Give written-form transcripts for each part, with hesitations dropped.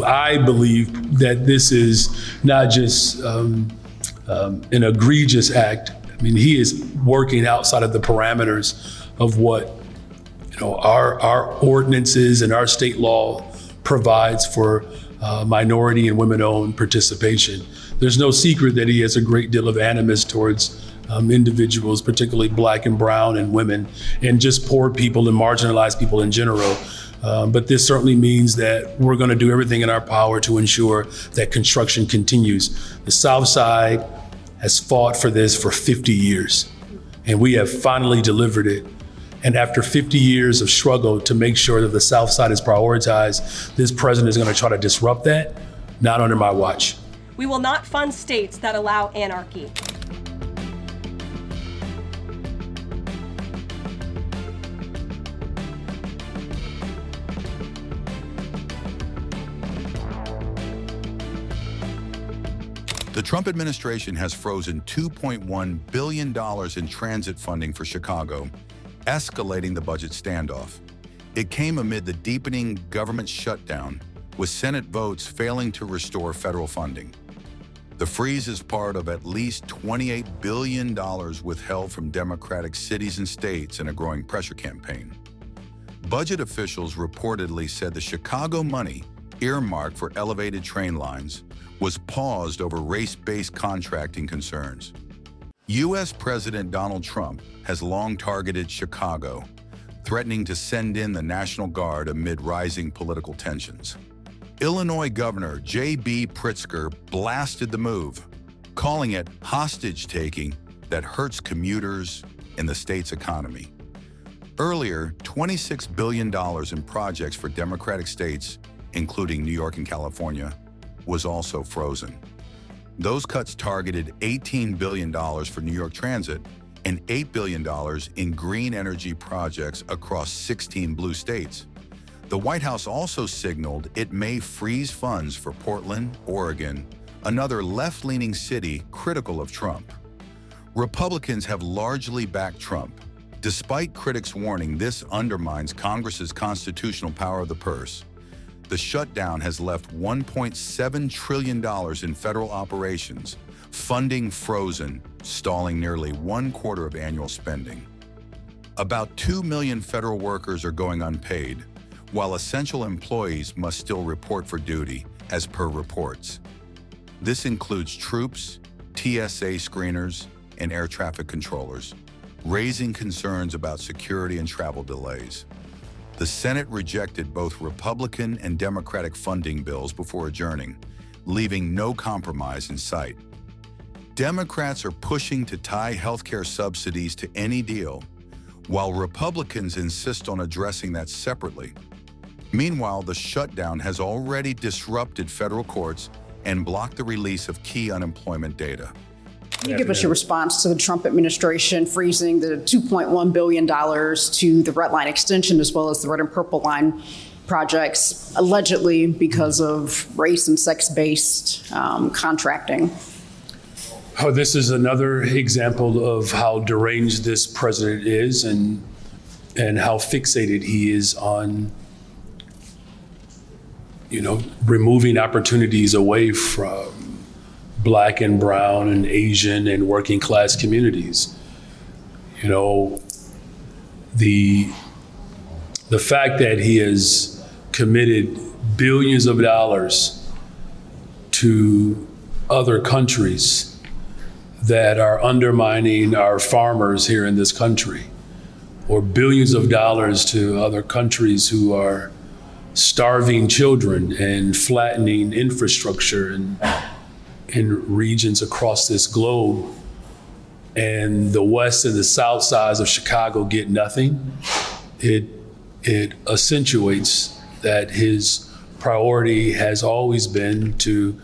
I believe that this is not just an egregious act. I mean, he is working outside of the parameters of what our ordinances and our state law provides for minority and women-owned participation. There's no secret that he has a great deal of animus towards individuals, particularly Black and brown and women, and just poor people and marginalized people in general. But this certainly means that we're going to do everything in our power to ensure that construction continues. The South Side has fought for this for 50 years, and we have finally delivered it. And after 50 years of struggle to make sure that the South Side is prioritized, this president is going to try to disrupt that, not under my watch. We will not fund states that allow anarchy. The Trump administration has frozen $2.1 billion in transit funding for Chicago, escalating the budget standoff. It came amid the deepening government shutdown, with Senate votes failing to restore federal funding. The freeze is part of at least $28 billion withheld from Democratic cities and states in a growing pressure campaign. Budget officials reportedly said the Chicago money, earmarked for elevated train lines, was paused over race-based contracting concerns. U.S. President Donald Trump has long targeted Chicago, threatening to send in the National Guard amid rising political tensions. Illinois Governor J.B. Pritzker blasted the move, calling it hostage-taking that hurts commuters and the state's economy. Earlier, $26 billion in projects for Democratic states, including New York and California, was also frozen. Those cuts targeted $18 billion for New York Transit and $8 billion in green energy projects across 16 blue states. The White House also signaled it may freeze funds for Portland, Oregon, another left-leaning city critical of Trump. Republicans have largely backed Trump. Despite critics warning this undermines Congress's constitutional power of the purse, the shutdown has left $1.7 trillion in federal operations, funding frozen, stalling nearly 1/4 of annual spending. About 2 million federal workers are going unpaid, while essential employees must still report for duty, as per reports. This includes troops, TSA screeners, and air traffic controllers, raising concerns about security and travel delays. The Senate rejected both Republican and Democratic funding bills before adjourning, leaving no compromise in sight. Democrats are pushing to tie healthcare subsidies to any deal, while Republicans insist on addressing that separately. Meanwhile, the shutdown has already disrupted federal courts and blocked the release of key unemployment data. Can you give us your response to the Trump administration freezing the $2.1 billion to the Red Line extension as well as the Red and Purple Line projects, allegedly because of race and sex-based contracting? Oh, this is another example of how deranged this president is and how fixated he is on, removing opportunities away from Black and brown and Asian and working class communities. The fact that he has committed billions of dollars to other countries that are undermining our farmers here in this country, or billions of dollars to other countries who are starving children and flattening infrastructure in regions across this globe, and the West and the South sides of Chicago get nothing, it accentuates that his priority has always been to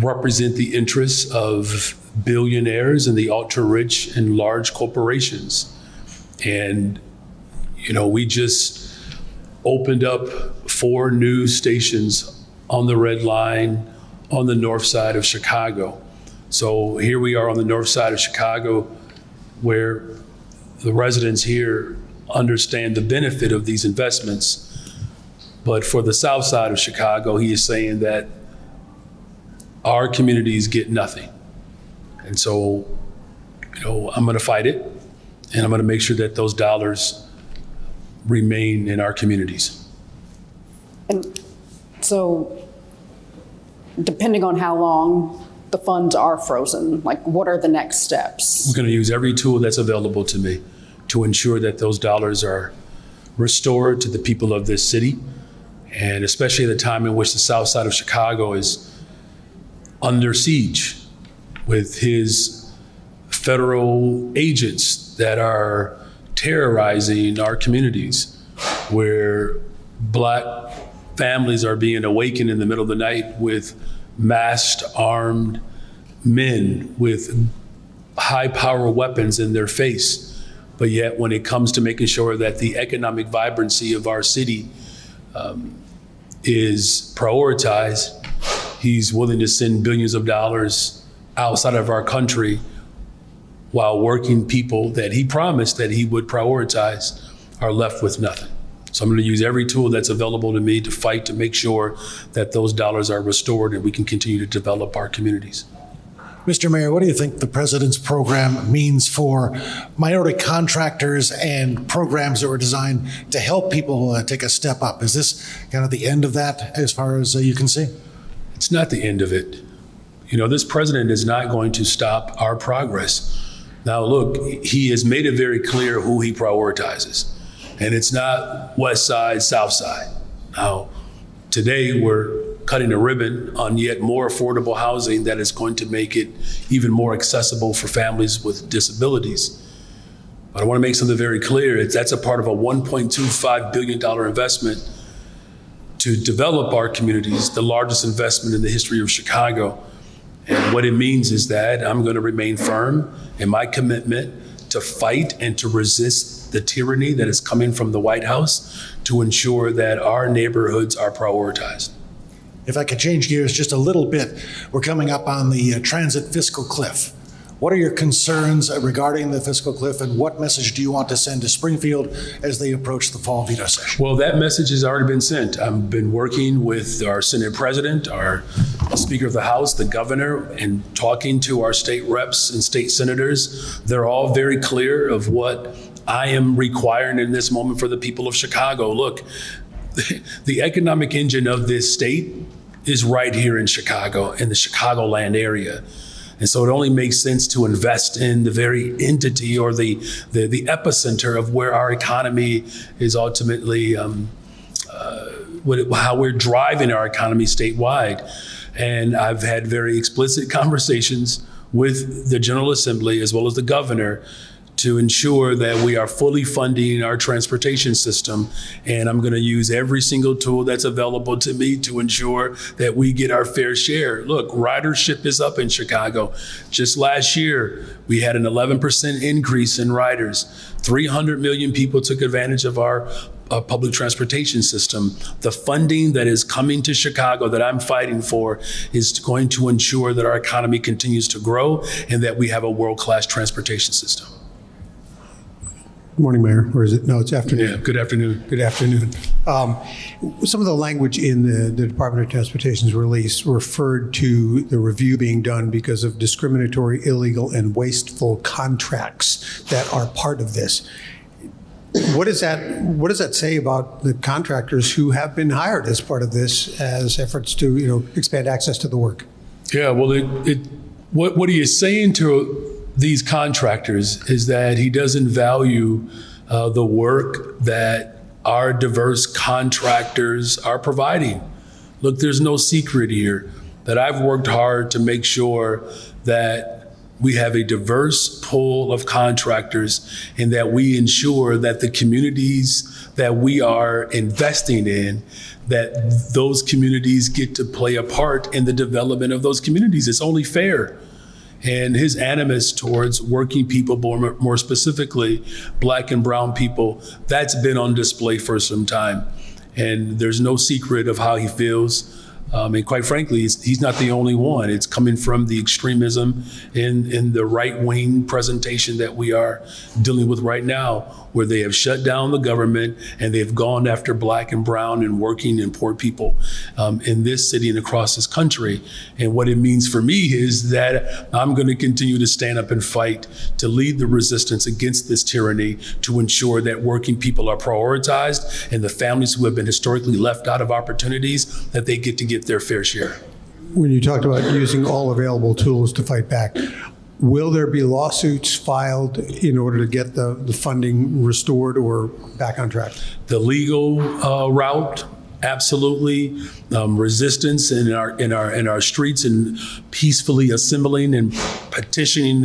represent the interests of billionaires and the ultra-rich and large corporations. And, we just opened up 4 new stations on the Red Line on the north side of Chicago. So here we are on the north side of Chicago, where the residents here understand the benefit of these investments. But for the south side of Chicago, he is saying that our communities get nothing. And so, I'm going to fight it, and I'm going to make sure that those dollars remain in our communities. And so, depending on how long the funds are frozen, like what are the next steps? We're going to use every tool that's available to me to ensure that those dollars are restored to the people of this city, and especially at a time in which the south side of Chicago is under siege with his federal agents that are terrorizing our communities, where Black families are being awakened in the middle of the night with masked, armed men with high-power weapons in their face. But yet, when it comes to making sure that the economic vibrancy of our city is prioritized, he's willing to send billions of dollars outside of our country while working people that he promised that he would prioritize are left with nothing. So I'm going to use every tool that's available to me to fight to make sure that those dollars are restored and we can continue to develop our communities. Mr. Mayor, what do you think the president's program means for minority contractors and programs that were designed to help people take a step up? Is this kind of the end of that as far as you can see? It's not the end of it. This president is not going to stop our progress. Now, look, he has made it very clear who he prioritizes, and it's not West Side, South Side. Now, today we're cutting a ribbon on yet more affordable housing that is going to make it even more accessible for families with disabilities. But I want to make something very clear. That's a part of a $1.25 billion investment to develop our communities, the largest investment in the history of Chicago. And what it means is that I'm going to remain firm in my commitment to fight and to resist the tyranny that is coming from the White House to ensure that our neighborhoods are prioritized. If I could change gears just a little bit, we're coming up on the transit fiscal cliff. What are your concerns regarding the fiscal cliff, and what message do you want to send to Springfield as they approach the fall veto session? Well, that message has already been sent. I've been working with our Senate President, our Speaker of the House, the governor, and talking to our state reps and state senators. They're all very clear of what I am requiring in this moment for the people of Chicago. Look, the economic engine of this state is right here in Chicago, in the Chicagoland area. And so it only makes sense to invest in the very entity or the epicenter of where our economy is ultimately, how we're driving our economy statewide. And I've had very explicit conversations with the General Assembly as well as the governor to ensure that we are fully funding our transportation system. And I'm going to use every single tool that's available to me to ensure that we get our fair share. Look, ridership is up in Chicago. Just last year, we had an 11% increase in riders. 300 million people took advantage of our public transportation system. The funding that is coming to Chicago that I'm fighting for is going to ensure that our economy continues to grow and that we have a world-class transportation system. Good morning, Mayor. Or is it? No, it's afternoon. Yeah, good afternoon. Good afternoon. Some of the language in the Department of Transportation's release referred to the review being done because of discriminatory, illegal, and wasteful contracts that are part of this. What does that say about the contractors who have been hired as part of this as efforts to expand access to the work? Yeah, well, what he is saying to these contractors is that he doesn't value the work that our diverse contractors are providing. Look, there's no secret here that I've worked hard to make sure that we have a diverse pool of contractors and that we ensure that the communities that we are investing in, that those communities get to play a part in the development of those communities. It's only fair. And his animus towards working people, more specifically Black and brown people, that's been on display for some time. And there's no secret of how he feels And quite frankly, he's not the only one. It's coming from the extremism in the right-wing presentation that we are dealing with right now, where they have shut down the government and they've gone after Black and brown and working and poor people in this city and across this country. And what it means for me is that I'm going to continue to stand up and fight to lead the resistance against this tyranny, to ensure that working people are prioritized and the families who have been historically left out of opportunities, that they get to get their fair share. When you talked about using all available tools to fight back, will there be lawsuits filed in order to get the funding restored or back on track? The legal route, absolutely. Resistance in our streets and peacefully assembling and petitioning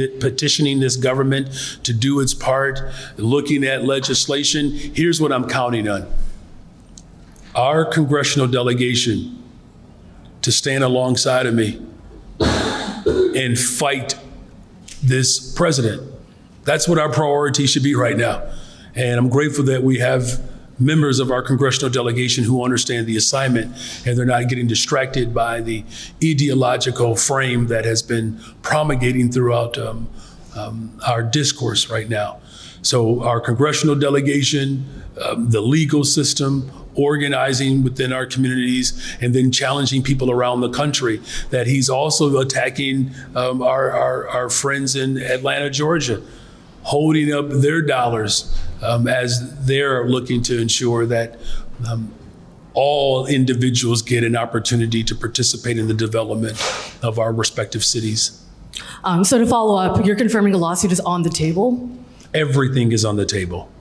this government to do its part, looking at legislation. Here's what I'm counting on. Our congressional delegation to stand alongside of me and fight this president. That's what our priority should be right now. And I'm grateful that we have members of our congressional delegation who understand the assignment and they're not getting distracted by the ideological frame that has been promulgating throughout our discourse right now. So our congressional delegation, the legal system, organizing within our communities, and then challenging people around the country, that he's also attacking our friends in Atlanta, Georgia, holding up their dollars as they're looking to ensure that all individuals get an opportunity to participate in the development of our respective cities. So to follow up, you're confirming a lawsuit is on the table? Everything is on the table.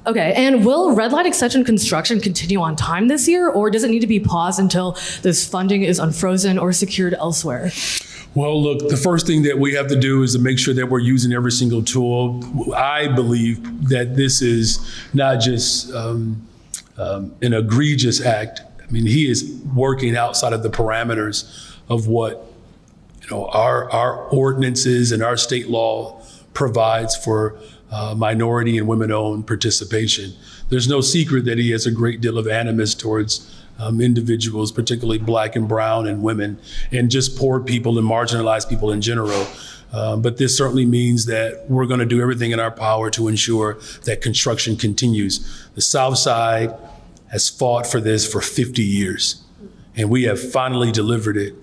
Okay, and will red light extension construction continue on time this year, or does it need to be paused until this funding is unfrozen or secured elsewhere? Well, look, the first thing that we have to do is to make sure that we're using every single tool. I believe that this is not just an egregious act. I mean, he is working outside of the parameters of what our ordinances and our state law provides for minority and women-owned participation. There's no secret that he has a great deal of animus towards individuals, particularly Black and brown and women, and just poor people and marginalized people in general. But this certainly means that we're going to do everything in our power to ensure that construction continues. The South Side has fought for this for 50 years, and we have finally delivered it.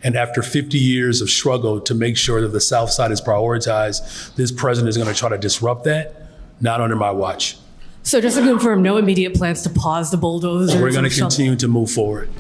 And after 50 years of struggle to make sure that the South Side is prioritized, this president is going to try to disrupt that, not under my watch. So just to confirm, no immediate plans to pause the bulldozers? We're going to continue to move forward.